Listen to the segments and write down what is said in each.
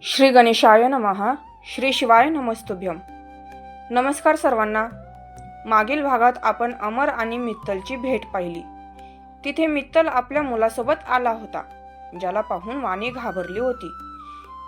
श्री गणेशाय नमः. श्री शिवाय नमस्तुभ्यम. नमस्कार सर्वांना. मागील भागात आपण अमर आणि मित्तलची भेट पाहिली. तिथे मित्तल आपल्या मुलासोबत आला होता, ज्याला पाहून वाणी घाबरली होती.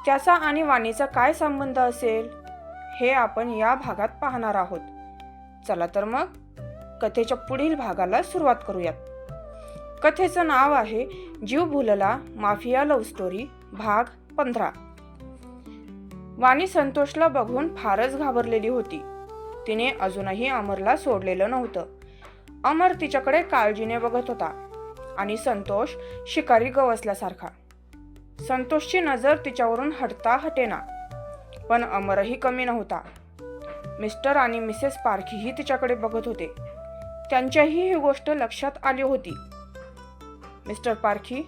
त्याचा आणि वाणीचा काय संबंध असेल हे आपण या भागात पाहणार आहोत. चला तर मग कथेच्या पुढील भागाला सुरुवात करूयात. कथेचं नाव आहे जीव भुलला माफिया लव्ह स्टोरी भाग 15. वाणी संतोषला बघून फारच घाबरलेली होती. तिने अजूनही अमरला सोडलेलं नव्हतं. अमर तिच्याकडे काळजीने बघत होता आणि संतोष शिकारी गवसल्यासारखा. संतोषची नजर तिच्यावरून हटता हटेना, पण अमरही कमी नव्हता. मिस्टर आणि मिसेस पारखीही तिच्याकडे बघत होते. त्यांच्याही ही गोष्ट लक्षात आली होती. Mister Parakhi,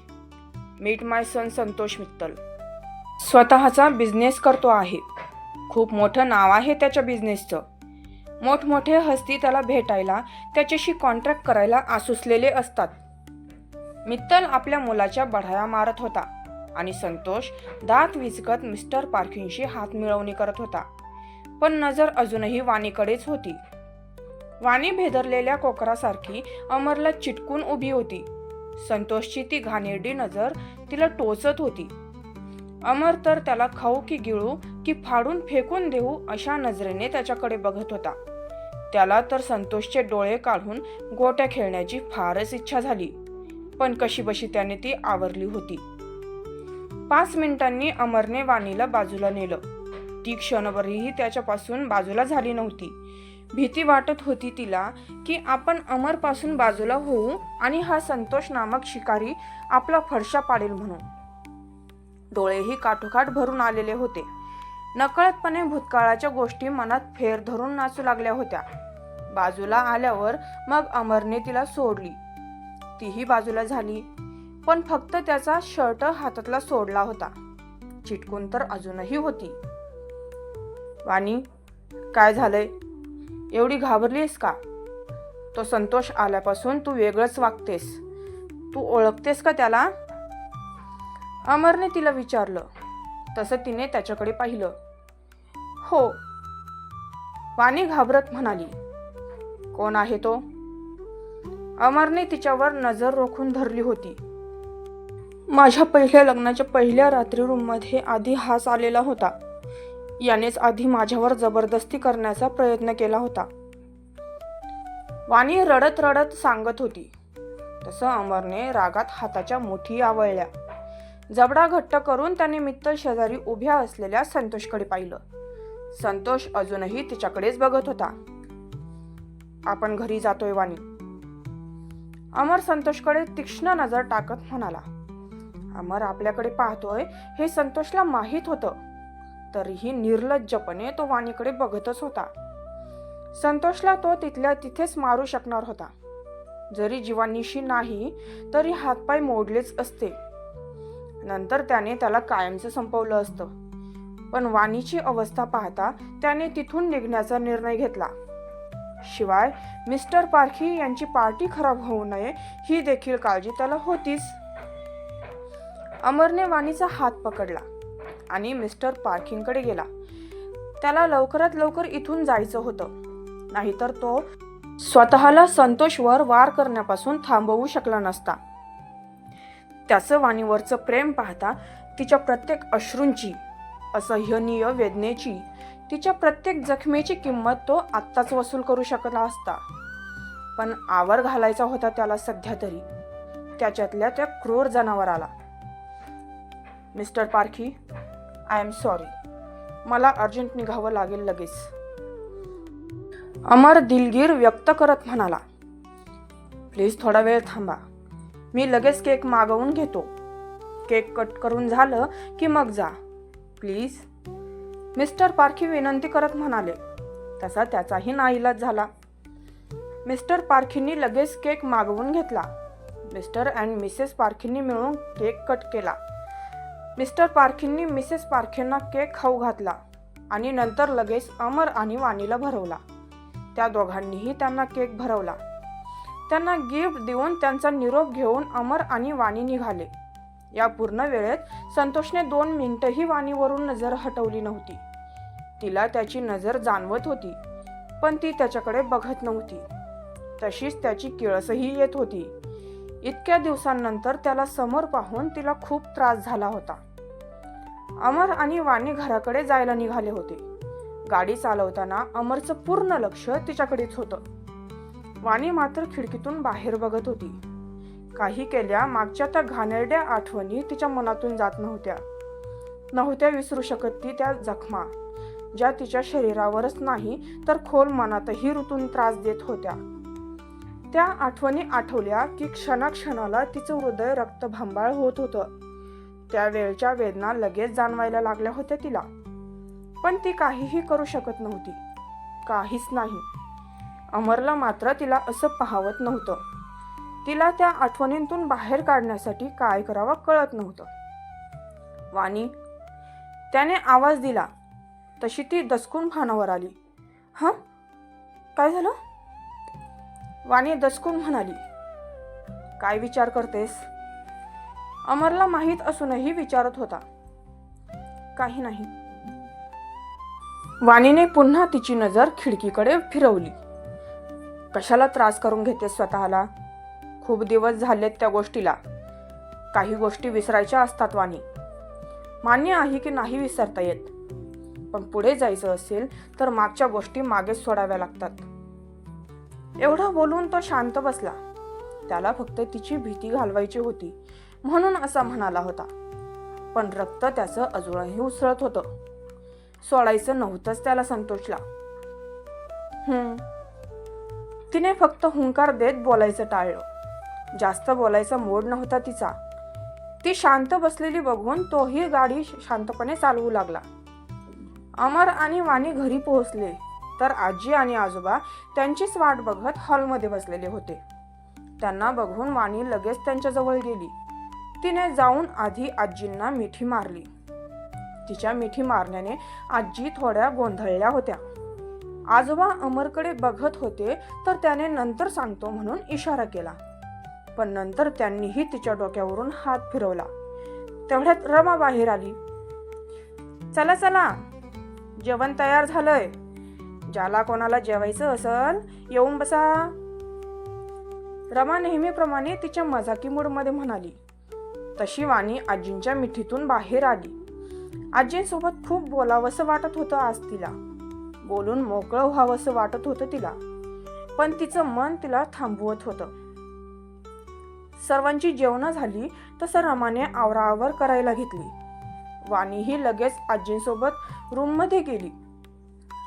meet my son Santosh Mittal. स्वतःचा बिझनेस करतो आहे. खूप मोठं नाव आहे त्याच्या बिझनेसचं. मोठमोठे हस्ती त्याला भेटायला, त्याच्याशी कॉन्ट्रॅक्ट करायला आसुसलेले असतात. मित्तल आपल्या मुलाच्या बढाया मारत होता आणि संतोष दात विचकत मिस्टर पारखींशी हात मिळवणी करत होता. पण नजर अजूनही वाणीकडेच होती. वाणी भेदरलेल्या कोकरासारखी अमरला चिटकून उभी होती. संतोषची ती घाणेरडी नजर तिला टोचत होती. अमर तर त्याला खाऊ की गिळू की फाडून फेकून देऊ अशा नजरेने त्याच्याकडे बघत होता. त्याला तर संतोषचे डोळे काढून गोट्या खेळण्याची फारच इच्छा झाली, पण कशीबशी त्याने ती आवरली होती. 5 मिनिटांनी अमरने वाणीला बाजूला नेलं. ती क्षणभरही त्याच्यापासून बाजूला झाली नव्हती. भीती वाटत होती तिला की आपण अमरपासून बाजूला होऊ आणि हा संतोष नामक शिकारी आपला फडशा पाडेल म्हणून. डोळेही काठोकाठ भरून आलेले होते. नकळतपणे भूतकाळाच्या गोष्टी मनात फेर धरून नाचू लागल्या होत्या. बाजूला आल्यावर मग अमरने तिला सोडली. तीही बाजूला झाली, पण फक्त त्याचा शर्ट हातातला सोडला होता. चिटकून तर अजूनही होती. वाणी, काय झालंय? एवढी घाबरलीस का? तो संतोष आल्यापासून तू वेगळंच वागतेस. तू ओळखतेस का त्याला? अमरने तिला विचारलं. तसं तिने त्याच्याकडे पाहिलं. हो, वाणी घाबरत म्हणाली. कोण आहे तो? अमरने तिच्यावर नजर रोखून धरली होती. माझ्या पहिल्या लग्नाच्या पहिल्या रात्री रूममध्ये आधी हाच आलेला होता. यानेच आधी माझ्यावर जबरदस्ती करण्याचा प्रयत्न केला होता. वाणी रडत रडत सांगत होती. तसं अमरने रागात हाताच्या मुठी आवळल्या. जबडा घट्ट करून त्याने मित्तल शेजारी उभ्या असलेल्या संतोषकडे पाहिलं. संतोष अजूनही तिच्याकडेच बघत होता. आपण घरी जातोय वाणी. अमर संतोषकडे तीक्ष्ण नजर टाकत म्हणाला. अमर आपल्याकडे पाहतोय हे संतोषला माहीत होतं, तरीही निर्लज्जपणे तो वाणीकडे बघतच होता. संतोषला तो तिथल्या तिथेच मारू शकणार होता. जरी जीवानीशी नाही तरी हातपाय मोडलेच असते. नंतर त्याने त्याला कायमचं संपवलं असतं. पण वाणीची अवस्था पाहता त्याने तिथून निघण्याचा निर्णय घेतला. शिवाय मिस्टर पारखी यांची पार्टी खराब होऊ नये ही देखील काळजी त्याला होतीच. अमरने वाणीचा हात पकडला आणि मिस्टर पारखींकडे गेला. त्याला लवकरात लवकर इथून जायचं होतं, नाहीतर तो स्वतःला संतोषवर वार करण्यापासून थांबवू शकला नसता. त्याचं वाणीवरचं प्रेम पाहता तिच्या प्रत्येक अश्रूंची, असह्यनीय वेदनेची, तिच्या प्रत्येक जखमेची किंमत तो आत्ताच वसूल करू शकला असता. पण आवर घालायचा होता त्याला सध्या तरी, त्याच्यातल्या त्या क्रूर जनावराला. Mister Parkhi, I am sorry. मला अर्जंट निघावं लागेल लगेच. अमर दिलगीर व्यक्त करत म्हणाला. प्लीज थोडा वेळ थांबा. मी लगेच केक मागवून घेतो. केक कट करून झालं की मग जा प्लीज. मिस्टर पारखी विनंती करत म्हणाले. तसा त्याचाही नाईलाज झाला. मिस्टर पारखींनी लगेच केक मागवून घेतला. मिस्टर अँड मिसेस पारखींनी मिळून केक कट केला. मिस्टर पारखींनी मिसेस पारखींना केक खाऊ घातला आणि नंतर लगेच अमर आणि वाणीला भरवला. त्या दोघांनीही त्यांना केक भरवला. त्यांना गिफ्ट देऊन त्यांचा निरोप घेऊन अमर आणि वाणी निघाले. या पूर्ण वेळेत संतोषने 2 मिनिटंही वाणीवरून नजर हटवली नव्हती. तिला त्याची नजर जाणवत होती, पण ती त्याच्याकडे बघत नव्हती. तशीच त्याची किळसही येत होती. इतक्या दिवसांनंतर त्याला समोर पाहून तिला खूप त्रास झाला होता. अमर आणि वाणी घराकडे जायला निघाले होते. गाडी चालवताना अमरचं पूर्ण लक्ष तिच्याकडेच होतं. वाणी मात्र खिडकीतून बाहेर बघत होती. काही केल्या मागच्या त्या घाणेरड्या आठवणी तिच्या मनातून जात नव्हत्या विसरू शकत ती त्या जखमा, ज्या तिच्या शरीरावरच नाही तर खोल मनातही रुतून त्रास देत होत्या. त्या आठवणी आठवल्या की क्षणाक्षणाला तिचं हृदय रक्तभांबाळ होत होतं. त्या वेळच्या वेदना लगेच जाणवायला लागल्या होत्या तिला, पण ती काहीही करू शकत नव्हती. काहीच नाही. अमरला मात्र तिला असं पाहवत नव्हतं. तिला त्या आठवणींतून बाहेर काढण्यासाठी काय करावं कळत नव्हतं. वाणी, त्याने आवाज दिला तशी ती दचकून भानावर आली. हं, काय झालं? वाणी दचकून म्हणाली. काय विचार करतेस? अमरला माहीत असूनही विचारत होता. काही नाही. वाणीने पुन्हा तिची नजर खिडकीकडे फिरवली. कशाला त्रास करून घेतेस स्वतःला? खूप दिवस झालेत त्या गोष्टीला. काही गोष्टी विसरायच्या असतात वाणी. मान्य आहे की नाही विसरता येत, पण पुढे जायचं असेल तर मागच्या गोष्टी मागेच सोडाव्या लागतात. एवढं बोलून तो शांत बसला. त्याला फक्त तिची भीती घालवायची होती म्हणून असा म्हणाला होता, पण रक्त त्याचं अजूनही उसळत होतं. सोडायचं नव्हतंच त्याला संतोषला. तिने फक्त हुंकार देत बोलायचं टाळलं. जास्त बोलायचा मूड नव्हता तिचा. ती शांत बसलेली बघून तोही गाडी शांतपणे चालवू लागला. अमर आणि वाणी घरी पोहोचले तर आजी आणि आजोबा त्यांचीच वाट बघत हॉलमध्ये बसलेले होते. त्यांना बघून वाणी लगेच त्यांच्याजवळ गेली. तिने जाऊन आधी आजींना मिठी मारली. तिच्या मिठी मारण्याने आजी थोड्या गोंधळल्या होत्या. आजोबा अमरकडे बघत होते तर त्याने नंतर सांगतो म्हणून इशारा केला, पण नंतर त्यांनीही तिच्या डोक्यावरून हात फिरवला. तेवढ्यात रमा बाहेर आली. चला चला, जेवण तयार झालंय. ज्याला कोणाला जेवायचं असल येऊन बसा. रमा नेहमीप्रमाणे तिच्या मजाकी मूडमध्ये म्हणाली. तशी वाणी आजींच्या मिठीतून बाहेर आली. आजींसोबत खूप बोलावंसं वाटत होतं आज तिला. बोलून मोकळं व्हावंसं वाटत होतं तिला, पण तिचं मन तिला थांबवत होतं. सर्वांची जेवणं झाली तसं रमाने आवराआवर करायला घेतली. वाणीही लगेच आजींसोबत रूममध्ये गेली.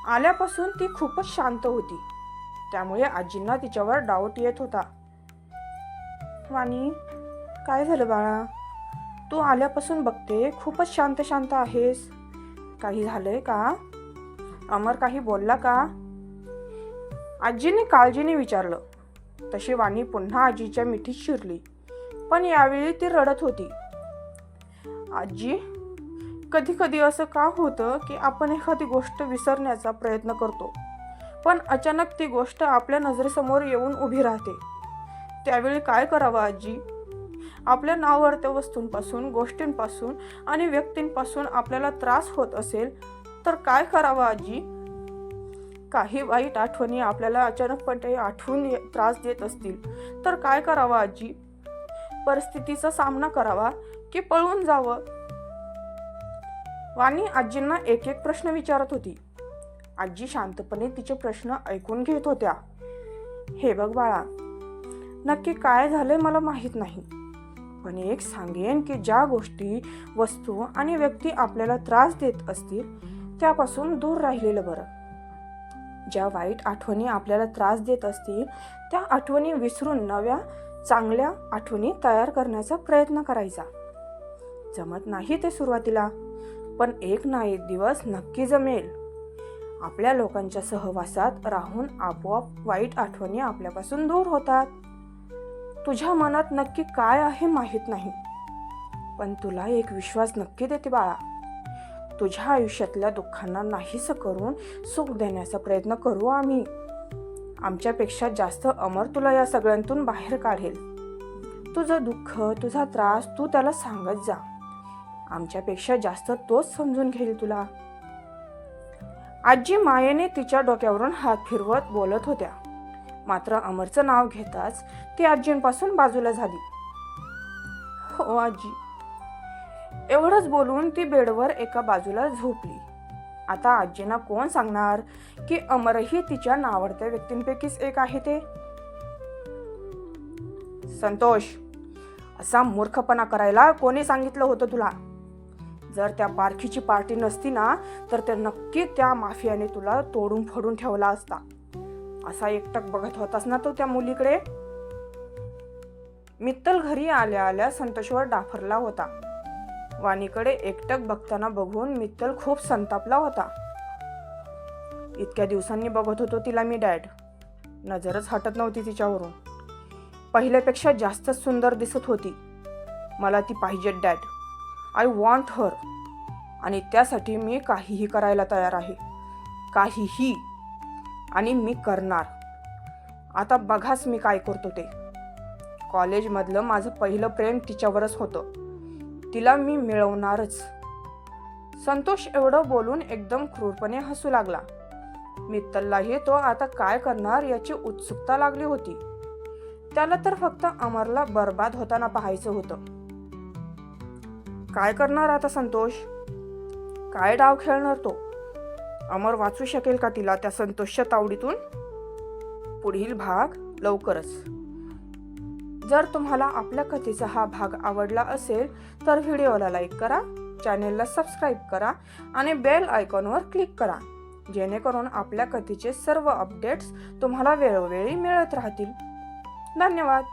आल्यापासून ती खूपच शांत होती, त्यामुळे आजींना तिच्यावर डाऊट येत होता. वाणी, काय झालं बाळा? तू आल्यापासून बघते खूपच शांत शांत आहेस. काही झालंय का? अमर काही बोलला का? आजीने काळजीने विचारलं. तशी वाणी पुन्हा आजीच्या मिठीत शिरली, पण यावेळी ती रडत होती. आजी, कधी कधी असं का होतं की आपण एखादी गोष्ट विसरण्याचा प्रयत्न करतो, पण अचानक ती गोष्ट आपल्या नजरेसमोर येऊन उभी राहते. त्यावेळी काय करावं आजी? आपल्या नावडत्या वस्तूंपासून, गोष्टींपासून आणि व्यक्तींपासून आपल्याला त्रास होत असेल तर काय करावं आजी? काही वाईट आठवणी आपल्याला अचानकपणे आठवून त्रास देत असतील तर काय करावं आजी? परिस्थितीचा सामना करावा की पळून जावं? वाणी आजींना एक एक प्रश्न विचारत होती. आजी शांतपणे तिचे प्रश्न ऐकून घेत होत्या. हे बघ बाळा, नक्की काय झालंय मला माहित नाही, पण एक सांगेन की ज्या गोष्टी, वस्तू आणि व्यक्ती आपल्याला त्रास देत असतील त्यापासून दूर राहिलेलं बरं. ज्या वाईट आठवणी आपल्याला त्रास देत असतील त्या आठवणी विसरून नव्या चांगल्या आठवणी तयार करण्याचा प्रयत्न करायचा. जमत नाही ते सुरुवातीला, पण एक ना एक दिवस नक्की जमेल. आपल्या लोकांच्या सहवासात राहून आपोआप वाईट आठवणी आपल्यापासून दूर होतात. तुझ्या मनात नक्की काय आहे माहीत नाही, पण तुला एक विश्वास नक्की देते बाळा. तुझ्या आयुष्यातल्या दुःखांना नाहीसं करून सुख देण्याचा प्रयत्न करू आम्ही. आमच्यापेक्षा जास्त अमर तुला या सगळ्यांतून बाहेर काढेल. तुझं दुःख, तुझा त्रास तू त्याला सांगत जा. आमच्यापेक्षा जास्त तोच समजून घेईल तुला. आजी मायेने तिच्या डोक्यावरून हात फिरवत बोलत होत्या. मात्र अमरचं नाव घेताच ती आजींपासून बाजूला झाली. हो आजी, एवढंच बोलून ती बेडवर एका बाजूला झोपली. आता आजींना कोण सांगणार की अमरही तिच्या नावडत्या व्यक्तींपैकीच एक आहे ते. संतोष, असा मूर्खपणा करायला कोणी सांगितलं होतं तुला? जर त्या पारखीची पार्टी नसती ना तर ते नक्की त्या माफियाने तुला तोडून फोडून ठेवला असता. असा एकटक बघत होतास ना तो त्या मुलीकडे. मित्तल घरी आल्या आल्या संतोषवर डाफरला होता. वाणीकडे एकटक बघताना बघून मित्तल खूप संतापला होता. इतक्या दिवसांनी बघत होतो तिला मी डॅड. नजरच हटत नव्हती तिच्यावरून. पहिल्यापेक्षा जास्त सुंदर दिसत होती. मला ती पाहिजे डॅड. I want her. आणि त्यासाठी मी काहीही करायला तयार आहे. काहीही. आणि मी करणार. आता बघाच मी काय करतो ते. कॉलेजमधलं माझं पहिलं प्रेम तिच्यावरच होतं. तिला मी मिळवणारच. संतोष एवढं बोलून एकदम क्रूरपणे हसू लागला. मित्तललाही तो आता काय करणार याची उत्सुकता लागली होती. त्याला तर फक्त अमरला बर्बाद होताना पाहायचं होतं. काय करणार आता संतोष? काय डाव खेळणार तो? अमर वाचू शकेल का तिला त्या संतोषच्या तावडीतून? पुढील भाग लवकरच. जर तुम्हाला आपल्या कथेचा हा भाग आवडला असेल तर व्हिडिओला लाईक करा, चॅनेलला सबस्क्राईब करा आणि बेल आयकॉनवर क्लिक करा, जेणेकरून आपल्या कथेचे सर्व अपडेट्स तुम्हाला वेळोवेळी मिळत राहतील. धन्यवाद.